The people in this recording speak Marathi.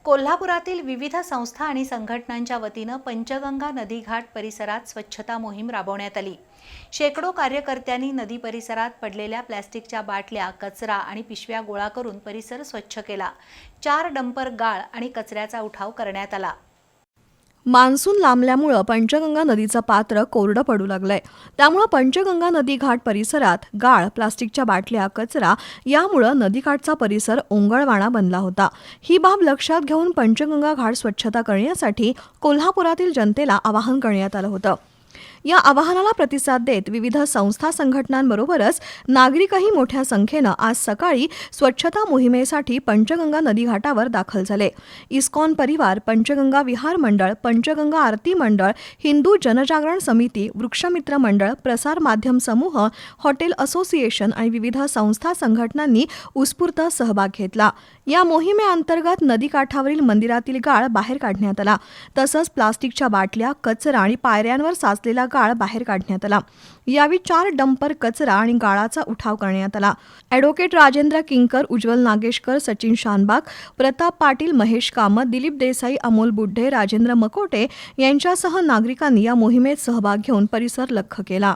कोल्हापुरातील विविध संस्था आणि संघटनांच्या वतीनं पंचगंगा नदीघाट परिसरात स्वच्छता मोहीम राबवण्यात आली। शेकडो कार्यकर्त्यांनी नदी परिसरात पडलेल्या प्लास्टिकच्या बाटल्या, कचरा आणि पिशव्या गोळा करून परिसर स्वच्छ केला। 4 डंपर गाळ आणि कचऱ्याचा उठाव करण्यात आला। मान्सून लांबल्यामुळे पंचगंगा नदीचं पात्र कोरडं पडू लागलंय। त्यामुळे पंचगंगा नदी घाट परिसरात गाळ, प्लास्टिकच्या बाटल्या, कचरा यामुळे नदीकाठचा परिसर ओंगळवाणा बनला होता। ही बाब लक्षात घेऊन पंचगंगा घाट स्वच्छता करण्यासाठी कोल्हापुरातील जनतेला आवाहन करण्यात आलं होतं। या आवाहनाला प्रतिसाद देत विविध संस्था संघटनांबरोबरच नागरिकही मोठ्या संख्येनं आज सकाळी स्वच्छता मोहिमेसाठी पंचगंगा नदीघाटावर दाखल झाले। इस्कॉन परिवार, पंचगंगा विहार मंडळ, पंचगंगा आरती मंडळ, हिंदू जनजागरण समिती, वृक्षमित्र मंडळ, प्रसार माध्यम समूह, हॉटेल असोसिएशन आणि विविध संस्था संघटनांनी उत्स्फूर्त सहभाग घेतला। या मोहिमेअंतर्गत नदीकाठावरील मंदिरातील गाळ बाहेर काढण्यात आला। तसंच प्लास्टिकच्या बाटल्या, कचरा आणि पायऱ्यांवर साचलेला गाळ बाहेर काढण्यात आला। यावेळी 4 डंपर कचरा आणि गाळाचा उठाव करण्यात आला। ॲडव्होकेट राजेंद्र किंकर, उज्ज्वल नागेशकर, सचिन शानबाग, प्रताप पाटील, महेश कामत, दिलीप देसाई, अमोल बुड्ढे, राजेंद्र मकोटे यांच्यासह नागरिकांनी या मोहिमेत सहभाग घेऊन परिसर लख्ख केला।